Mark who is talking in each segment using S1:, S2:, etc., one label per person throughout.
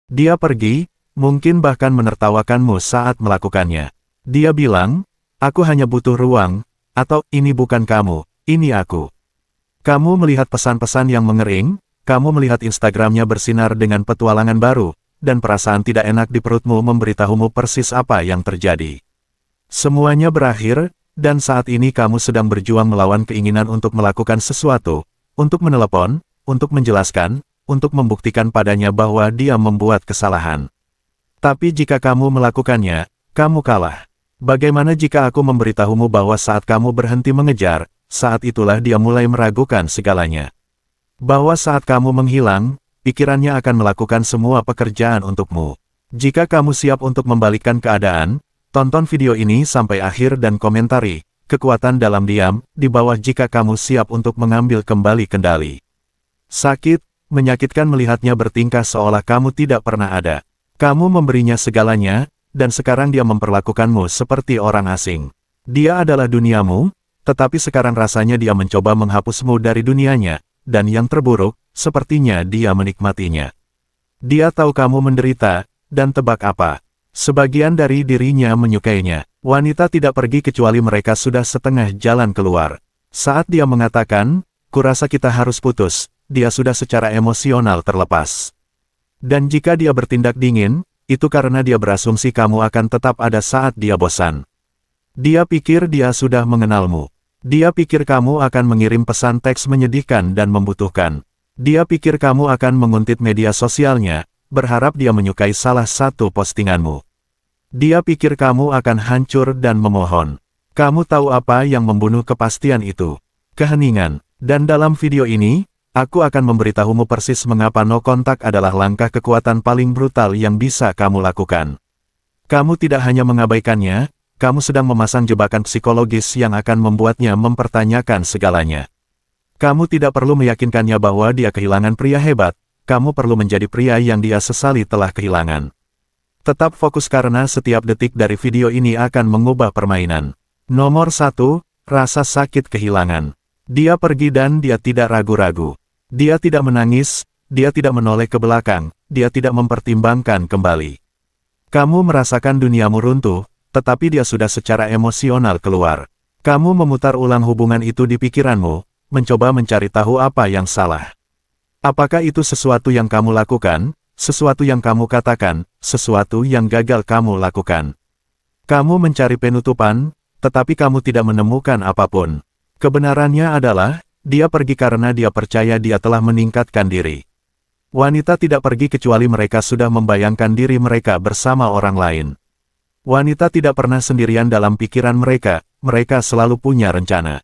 S1: Dia pergi, mungkin bahkan menertawakanmu saat melakukannya. Dia bilang, aku hanya butuh ruang, atau ini bukan kamu, ini aku. Kamu melihat pesan-pesan yang mengering, kamu melihat Instagramnya bersinar dengan petualangan baru, dan perasaan tidak enak di perutmu memberitahumu persis apa yang terjadi. Semuanya berakhir, dan saat ini kamu sedang berjuang melawan keinginan untuk melakukan sesuatu, untuk menelepon, untuk menjelaskan, untuk membuktikan padanya bahwa dia membuat kesalahan. Tapi jika kamu melakukannya, kamu kalah. Bagaimana jika aku memberitahumu bahwa saat kamu berhenti mengejar, saat itulah dia mulai meragukan segalanya. Bahwa saat kamu menghilang, pikirannya akan melakukan semua pekerjaan untukmu. Jika kamu siap untuk membalikkan keadaan, tonton video ini sampai akhir dan komentari, kekuatan dalam diam, di bawah jika kamu siap untuk mengambil kembali kendali. Sakit, menyakitkan melihatnya bertingkah seolah kamu tidak pernah ada. Kamu memberinya segalanya, dan sekarang dia memperlakukanmu seperti orang asing. Dia adalah duniamu, tetapi sekarang rasanya dia mencoba menghapusmu dari dunianya, dan yang terburuk, sepertinya dia menikmatinya. Dia tahu kamu menderita, dan tebak apa? Sebagian dari dirinya menyukainya. Wanita tidak pergi kecuali mereka sudah setengah jalan keluar. Saat dia mengatakan, kurasa kita harus putus, dia sudah secara emosional terlepas. Dan jika dia bertindak dingin, itu karena dia berasumsi kamu akan tetap ada saat dia bosan. Dia pikir dia sudah mengenalmu. Dia pikir kamu akan mengirim pesan teks menyedihkan dan membutuhkan. Dia pikir kamu akan menguntit media sosialnya, berharap dia menyukai salah satu postinganmu. Dia pikir kamu akan hancur dan memohon. Kamu tahu apa yang membunuh kepastian itu? Keheningan. Dan dalam video ini, aku akan memberitahumu persis mengapa no kontak adalah langkah kekuatan paling brutal yang bisa kamu lakukan. Kamu tidak hanya mengabaikannya, kamu sedang memasang jebakan psikologis yang akan membuatnya mempertanyakan segalanya. Kamu tidak perlu meyakinkannya bahwa dia kehilangan pria hebat, kamu perlu menjadi pria yang dia sesali telah kehilangan. Tetap fokus karena setiap detik dari video ini akan mengubah permainan. Nomor 1, rasa sakit kehilangan. Dia pergi dan dia tidak ragu-ragu. Dia tidak menangis, dia tidak menoleh ke belakang, dia tidak mempertimbangkan kembali. Kamu merasakan duniamu runtuh, tetapi dia sudah secara emosional keluar. Kamu memutar ulang hubungan itu di pikiranmu, mencoba mencari tahu apa yang salah. Apakah itu sesuatu yang kamu lakukan, sesuatu yang kamu katakan, sesuatu yang gagal kamu lakukan? Kamu mencari penutupan, tetapi kamu tidak menemukan apapun. Kebenarannya adalah, dia pergi karena dia percaya dia telah meningkatkan diri. Wanita tidak pergi kecuali mereka sudah membayangkan diri mereka bersama orang lain. Wanita tidak pernah sendirian dalam pikiran mereka, mereka selalu punya rencana.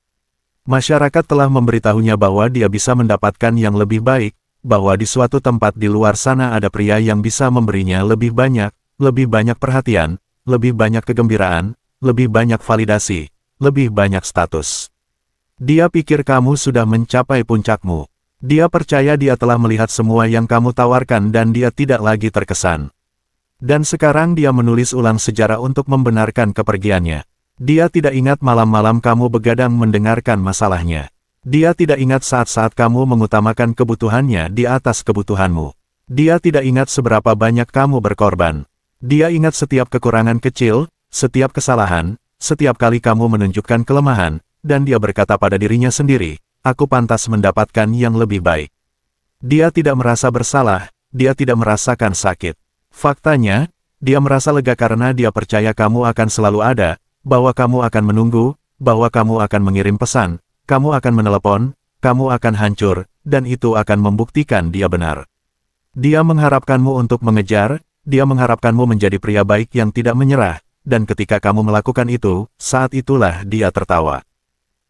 S1: Masyarakat telah memberitahunya bahwa dia bisa mendapatkan yang lebih baik, bahwa di suatu tempat di luar sana ada pria yang bisa memberinya lebih banyak perhatian, lebih banyak kegembiraan, lebih banyak validasi, lebih banyak status. Dia pikir kamu sudah mencapai puncakmu. Dia percaya dia telah melihat semua yang kamu tawarkan dan dia tidak lagi terkesan. Dan sekarang dia menulis ulang sejarah untuk membenarkan kepergiannya. Dia tidak ingat malam-malam kamu begadang mendengarkan masalahnya. Dia tidak ingat saat-saat kamu mengutamakan kebutuhannya di atas kebutuhanmu. Dia tidak ingat seberapa banyak kamu berkorban. Dia ingat setiap kekurangan kecil, setiap kesalahan, setiap kali kamu menunjukkan kelemahan, dan dia berkata pada dirinya sendiri, aku pantas mendapatkan yang lebih baik. Dia tidak merasa bersalah, dia tidak merasakan sakit. Faktanya, dia merasa lega karena dia percaya kamu akan selalu ada, bahwa kamu akan menunggu, bahwa kamu akan mengirim pesan, kamu akan menelepon, kamu akan hancur, dan itu akan membuktikan dia benar. Dia mengharapkanmu untuk mengejar, dia mengharapkanmu menjadi pria baik yang tidak menyerah, dan ketika kamu melakukan itu, saat itulah dia tertawa.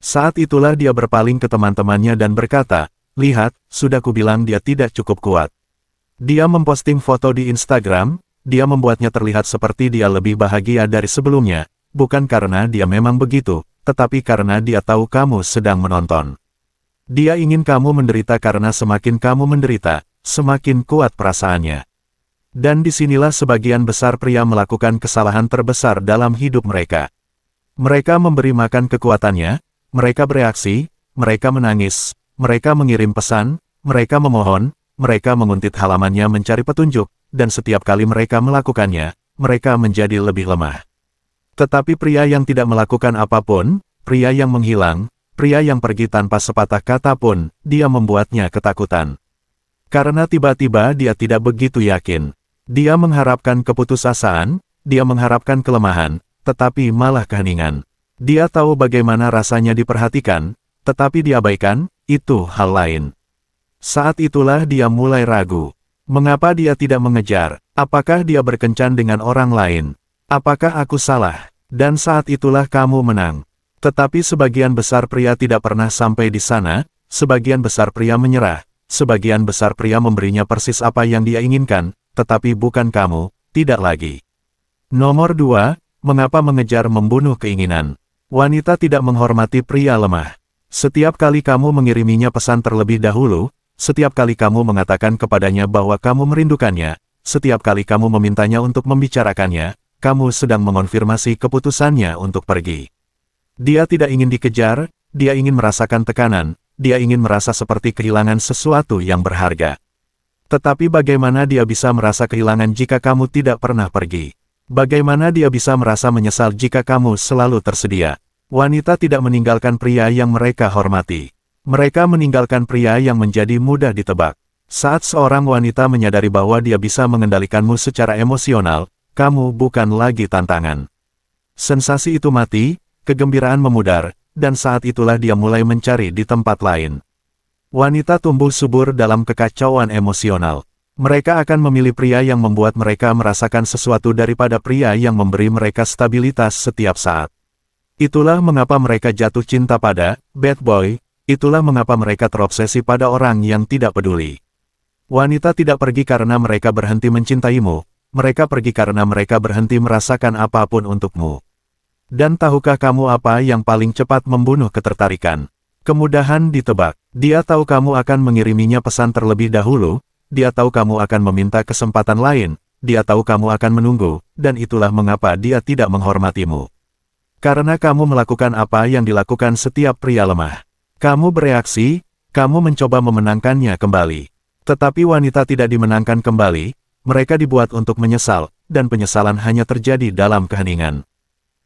S1: Saat itulah dia berpaling ke teman-temannya dan berkata, lihat, sudah kubilang dia tidak cukup kuat. Dia memposting foto di Instagram, dia membuatnya terlihat seperti dia lebih bahagia dari sebelumnya, bukan karena dia memang begitu, tetapi karena dia tahu kamu sedang menonton. Dia ingin kamu menderita karena semakin kamu menderita, semakin kuat perasaannya. Dan disinilah sebagian besar pria melakukan kesalahan terbesar dalam hidup mereka. Mereka memberi makan kekuatannya, mereka bereaksi, mereka menangis, mereka mengirim pesan, mereka memohon, mereka menguntit halamannya mencari petunjuk, dan setiap kali mereka melakukannya, mereka menjadi lebih lemah. Tetapi pria yang tidak melakukan apapun, pria yang menghilang, pria yang pergi tanpa sepatah kata pun, dia membuatnya ketakutan. Karena tiba-tiba dia tidak begitu yakin. Dia mengharapkan keputusasaan, dia mengharapkan kelemahan, tetapi malah keheningan. Dia tahu bagaimana rasanya diperhatikan, tetapi diabaikan, itu hal lain. Saat itulah dia mulai ragu. Mengapa dia tidak mengejar? Apakah dia berkencan dengan orang lain? Apakah aku salah? Dan saat itulah kamu menang. Tetapi sebagian besar pria tidak pernah sampai di sana, sebagian besar pria menyerah, sebagian besar pria memberinya persis apa yang dia inginkan, tetapi bukan kamu, tidak lagi. Nomor 2, mengapa mengejar membunuh keinginan? Wanita tidak menghormati pria lemah. Setiap kali kamu mengiriminya pesan terlebih dahulu, setiap kali kamu mengatakan kepadanya bahwa kamu merindukannya, setiap kali kamu memintanya untuk membicarakannya, kamu sedang mengonfirmasi keputusannya untuk pergi. Dia tidak ingin dikejar, dia ingin merasakan tekanan, dia ingin merasa seperti kehilangan sesuatu yang berharga. Tetapi bagaimana dia bisa merasa kehilangan jika kamu tidak pernah pergi? Bagaimana dia bisa merasa menyesal jika kamu selalu tersedia? Wanita tidak meninggalkan pria yang mereka hormati. Mereka meninggalkan pria yang menjadi mudah ditebak. Saat seorang wanita menyadari bahwa dia bisa mengendalikanmu secara emosional, kamu bukan lagi tantangan. Sensasi itu mati, kegembiraan memudar, dan saat itulah dia mulai mencari di tempat lain. Wanita tumbuh subur dalam kekacauan emosional. Mereka akan memilih pria yang membuat mereka merasakan sesuatu daripada pria yang memberi mereka stabilitas setiap saat. Itulah mengapa mereka jatuh cinta pada bad boy, itulah mengapa mereka terobsesi pada orang yang tidak peduli. Wanita tidak pergi karena mereka berhenti mencintaimu, mereka pergi karena mereka berhenti merasakan apapun untukmu. Dan tahukah kamu apa yang paling cepat membunuh ketertarikan? Kemudahan ditebak. Dia tahu kamu akan mengiriminya pesan terlebih dahulu, dia tahu kamu akan meminta kesempatan lain, dia tahu kamu akan menunggu, dan itulah mengapa dia tidak menghormatimu. Karena kamu melakukan apa yang dilakukan setiap pria lemah. Kamu bereaksi, kamu mencoba memenangkannya kembali. Tetapi wanita tidak dimenangkan kembali, mereka dibuat untuk menyesal, dan penyesalan hanya terjadi dalam keheningan.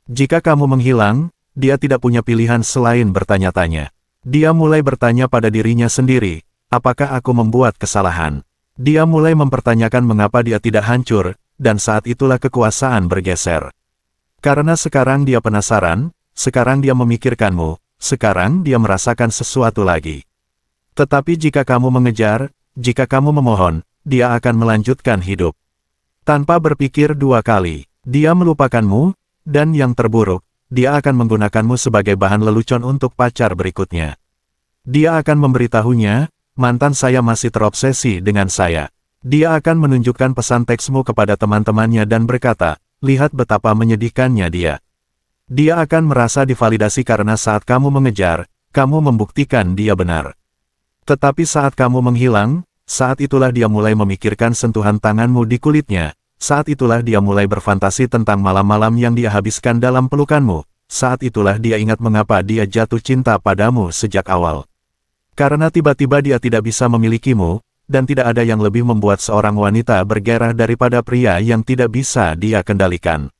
S1: Jika kamu menghilang, dia tidak punya pilihan selain bertanya-tanya. Dia mulai bertanya pada dirinya sendiri, apakah aku membuat kesalahan? Dia mulai mempertanyakan mengapa dia tidak hancur, dan saat itulah kekuasaan bergeser. Karena sekarang dia penasaran, sekarang dia memikirkanmu, sekarang dia merasakan sesuatu lagi. Tetapi jika kamu mengejar, jika kamu memohon, dia akan melanjutkan hidup. Tanpa berpikir dua kali, dia melupakanmu, dan yang terburuk, dia akan menggunakanmu sebagai bahan lelucon untuk pacar berikutnya. Dia akan memberitahunya, mantan saya masih terobsesi dengan saya. Dia akan menunjukkan pesan teksmu kepada teman-temannya dan berkata, lihat betapa menyedihkannya dia. Dia akan merasa divalidasi karena saat kamu mengejar, kamu membuktikan dia benar. Tetapi saat kamu menghilang, saat itulah dia mulai memikirkan sentuhan tanganmu di kulitnya, saat itulah dia mulai berfantasi tentang malam-malam yang dia habiskan dalam pelukanmu, saat itulah dia ingat mengapa dia jatuh cinta padamu sejak awal. Karena tiba-tiba dia tidak bisa memilikimu, dan tidak ada yang lebih membuat seorang wanita bergairah daripada pria yang tidak bisa dia kendalikan.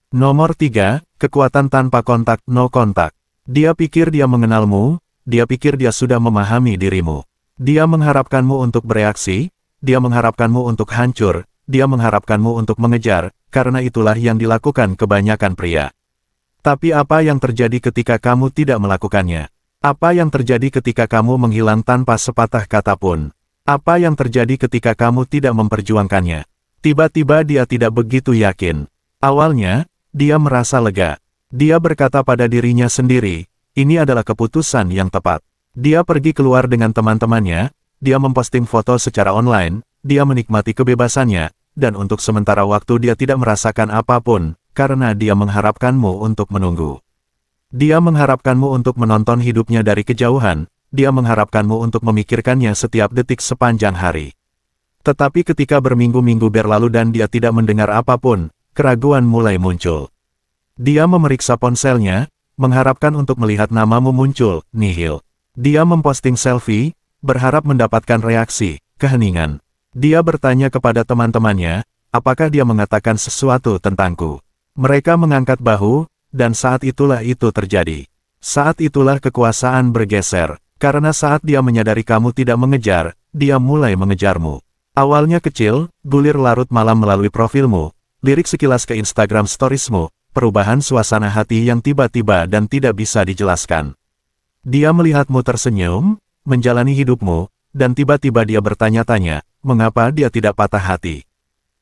S1: Nomor 3, kekuatan tanpa kontak, no kontak. Dia pikir dia mengenalmu, dia pikir dia sudah memahami dirimu. Dia mengharapkanmu untuk bereaksi, dia mengharapkanmu untuk hancur, dia mengharapkanmu untuk mengejar, karena itulah yang dilakukan kebanyakan pria. Tapi apa yang terjadi ketika kamu tidak melakukannya? Apa yang terjadi ketika kamu menghilang tanpa sepatah kata pun? Apa yang terjadi ketika kamu tidak memperjuangkannya? Tiba-tiba dia tidak begitu yakin. Awalnya, dia merasa lega. Dia berkata pada dirinya sendiri, ini adalah keputusan yang tepat. Dia pergi keluar dengan teman-temannya, dia memposting foto secara online, dia menikmati kebebasannya, dan untuk sementara waktu dia tidak merasakan apapun, karena dia mengharapkanmu untuk menunggu. Dia mengharapkanmu untuk menonton hidupnya dari kejauhan, dia mengharapkanmu untuk memikirkannya setiap detik sepanjang hari. Tetapi ketika berminggu-minggu berlalu dan dia tidak mendengar apapun, keraguan mulai muncul. Dia memeriksa ponselnya, mengharapkan untuk melihat namamu muncul, nihil. Dia memposting selfie, berharap mendapatkan reaksi, keheningan. Dia bertanya kepada teman-temannya, apakah dia mengatakan sesuatu tentangku. Mereka mengangkat bahu, dan saat itulah itu terjadi. Saat itulah kekuasaan bergeser, karena saat dia menyadari kamu tidak mengejar, dia mulai mengejarmu. Awalnya kecil, gulir larut malam melalui profilmu, lirik sekilas ke Instagram storiesmu, perubahan suasana hati yang tiba-tiba dan tidak bisa dijelaskan. Dia melihatmu tersenyum, menjalani hidupmu, dan tiba-tiba dia bertanya-tanya, mengapa dia tidak patah hati?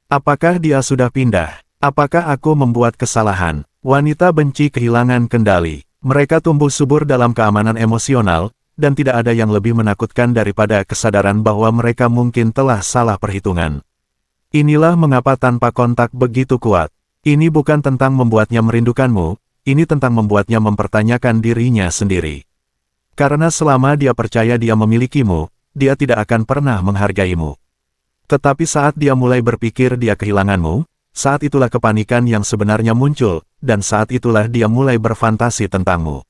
S1: Apakah dia sudah pindah? Apakah aku membuat kesalahan? Wanita benci kehilangan kendali. Mereka tumbuh subur dalam keamanan emosional, dan tidak ada yang lebih menakutkan daripada kesadaran bahwa mereka mungkin telah salah perhitungan. Inilah mengapa tanpa kontak begitu kuat. Ini bukan tentang membuatnya merindukanmu, ini tentang membuatnya mempertanyakan dirinya sendiri. Karena selama dia percaya dia memilikimu, dia tidak akan pernah menghargaimu. Tetapi saat dia mulai berpikir dia kehilanganmu, saat itulah kepanikan yang sebenarnya muncul, dan saat itulah dia mulai berfantasi tentangmu.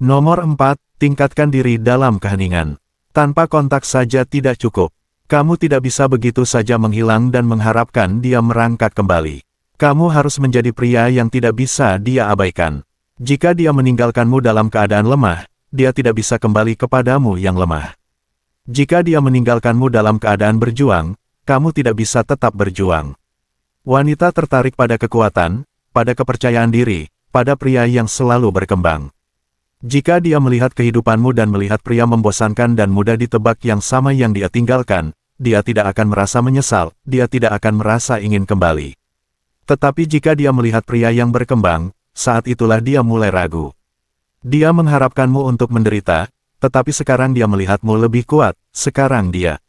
S1: Nomor 4, tingkatkan diri dalam keheningan. Tanpa kontak saja tidak cukup. Kamu tidak bisa begitu saja menghilang dan mengharapkan dia merangkak kembali. Kamu harus menjadi pria yang tidak bisa dia abaikan. Jika dia meninggalkanmu dalam keadaan lemah, dia tidak bisa kembali kepadamu yang lemah. Jika dia meninggalkanmu dalam keadaan berjuang, kamu tidak bisa tetap berjuang. Wanita tertarik pada kekuatan, pada kepercayaan diri, pada pria yang selalu berkembang. Jika dia melihat kehidupanmu dan melihat pria membosankan dan mudah ditebak yang sama yang dia tinggalkan, dia tidak akan merasa menyesal, dia tidak akan merasa ingin kembali. Tetapi jika dia melihat pria yang berkembang, saat itulah dia mulai ragu. Dia mengharapkanmu untuk menderita, tetapi sekarang dia melihatmu lebih kuat, sekarang dia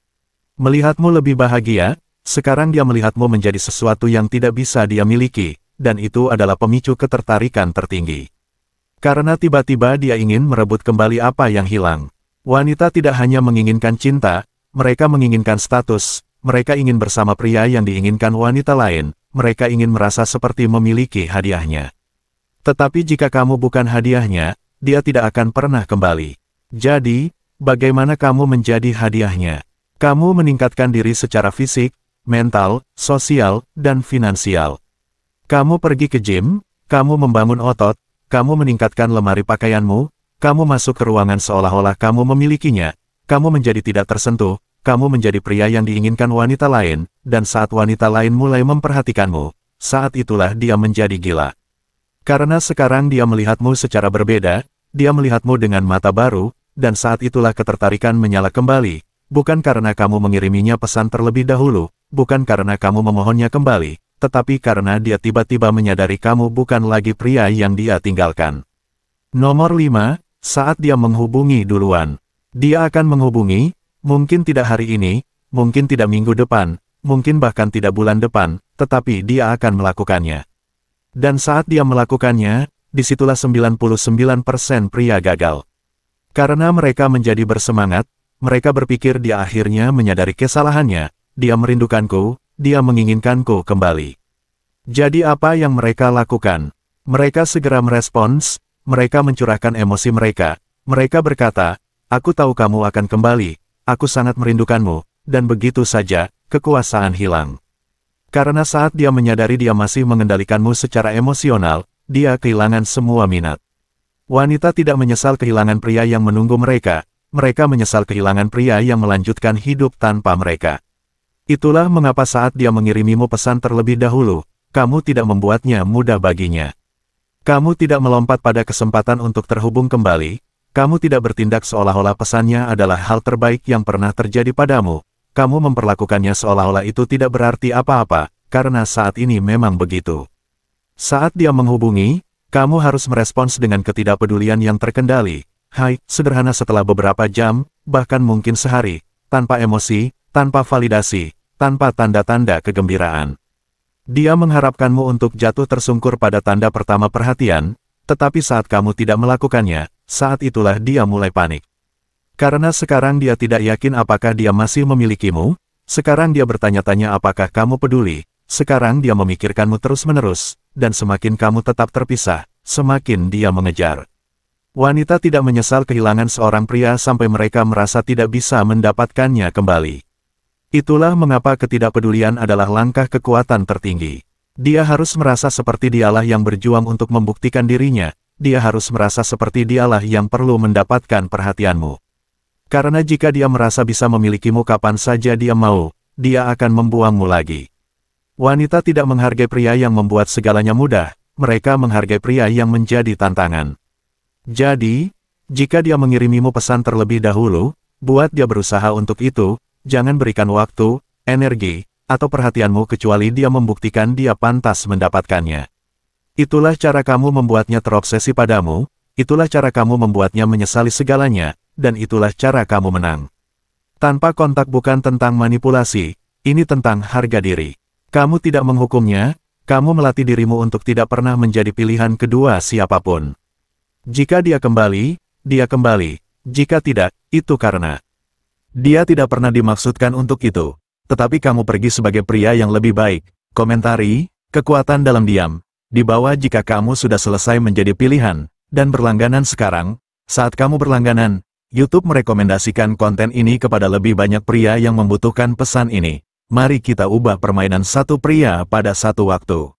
S1: melihatmu lebih bahagia, sekarang dia melihatmu menjadi sesuatu yang tidak bisa dia miliki, dan itu adalah pemicu ketertarikan tertinggi. Karena tiba-tiba dia ingin merebut kembali apa yang hilang. Wanita tidak hanya menginginkan cinta, mereka menginginkan status, mereka ingin bersama pria yang diinginkan wanita lain, mereka ingin merasa seperti memiliki hadiahnya. Tetapi jika kamu bukan hadiahnya, dia tidak akan pernah kembali. Jadi, bagaimana kamu menjadi hadiahnya? Kamu meningkatkan diri secara fisik, mental, sosial, dan finansial. Kamu pergi ke gym, kamu membangun otot, kamu meningkatkan lemari pakaianmu, kamu masuk ke ruangan seolah-olah kamu memilikinya, kamu menjadi tidak tersentuh, kamu menjadi pria yang diinginkan wanita lain, dan saat wanita lain mulai memperhatikanmu, saat itulah dia menjadi gila. Karena sekarang dia melihatmu secara berbeda, dia melihatmu dengan mata baru, dan saat itulah ketertarikan menyala kembali, bukan karena kamu mengiriminya pesan terlebih dahulu, bukan karena kamu memohonnya kembali, tetapi karena dia tiba-tiba menyadari kamu bukan lagi pria yang dia tinggalkan. Nomor 5, saat dia menghubungi duluan. Dia akan menghubungi, mungkin tidak hari ini, mungkin tidak minggu depan, mungkin bahkan tidak bulan depan, tetapi dia akan melakukannya. Dan saat dia melakukannya, disitulah 99% pria gagal. Karena mereka menjadi bersemangat, mereka berpikir dia akhirnya menyadari kesalahannya, dia merindukanku, dia menginginkanku kembali. Jadi apa yang mereka lakukan? Mereka segera merespons, mereka mencurahkan emosi mereka berkata, aku tahu kamu akan kembali, aku sangat merindukanmu, dan begitu saja, kekuasaan hilang. Karena saat dia menyadari dia masih mengendalikanmu secara emosional, dia kehilangan semua minat. Wanita tidak menyesal kehilangan pria yang menunggu mereka menyesal kehilangan pria yang melanjutkan hidup tanpa mereka. Itulah mengapa saat dia mengirimimu pesan terlebih dahulu, kamu tidak membuatnya mudah baginya. Kamu tidak melompat pada kesempatan untuk terhubung kembali, kamu tidak bertindak seolah-olah pesannya adalah hal terbaik yang pernah terjadi padamu, kamu memperlakukannya seolah-olah itu tidak berarti apa-apa, karena saat ini memang begitu. Saat dia menghubungi, kamu harus merespons dengan ketidakpedulian yang terkendali. Hai, sederhana setelah beberapa jam, bahkan mungkin sehari, tanpa emosi, tanpa validasi, tanpa tanda-tanda kegembiraan. Dia mengharapkanmu untuk jatuh tersungkur pada tanda pertama perhatian, tetapi saat kamu tidak melakukannya, saat itulah dia mulai panik. Karena sekarang dia tidak yakin apakah dia masih memilikimu, sekarang dia bertanya-tanya apakah kamu peduli, sekarang dia memikirkanmu terus-menerus, dan semakin kamu tetap terpisah, semakin dia mengejar. Wanita tidak menyesal kehilangan seorang pria sampai mereka merasa tidak bisa mendapatkannya kembali. Itulah mengapa ketidakpedulian adalah langkah kekuatan tertinggi. Dia harus merasa seperti dialah yang berjuang untuk membuktikan dirinya, dia harus merasa seperti dialah yang perlu mendapatkan perhatianmu. Karena jika dia merasa bisa memilikimu kapan saja dia mau, dia akan membuangmu lagi. Wanita tidak menghargai pria yang membuat segalanya mudah, mereka menghargai pria yang menjadi tantangan. Jadi, jika dia mengirimimu pesan terlebih dahulu, buat dia berusaha untuk itu, jangan berikan waktu, energi, atau perhatianmu kecuali dia membuktikan dia pantas mendapatkannya. Itulah cara kamu membuatnya terobsesi padamu, itulah cara kamu membuatnya menyesali segalanya, dan itulah cara kamu menang. Tanpa kontak bukan tentang manipulasi, ini tentang harga diri. Kamu tidak menghukumnya, kamu melatih dirimu untuk tidak pernah menjadi pilihan kedua siapapun. Jika dia kembali, jika tidak, itu karena dia tidak pernah dimaksudkan untuk itu, tetapi kamu pergi sebagai pria yang lebih baik. Komentari, kekuatan dalam diam. Di bawah jika kamu sudah selesai menjadi pilihan, dan berlangganan sekarang, saat kamu berlangganan, YouTube merekomendasikan konten ini kepada lebih banyak pria yang membutuhkan pesan ini. Mari kita ubah permainan satu pria pada satu waktu.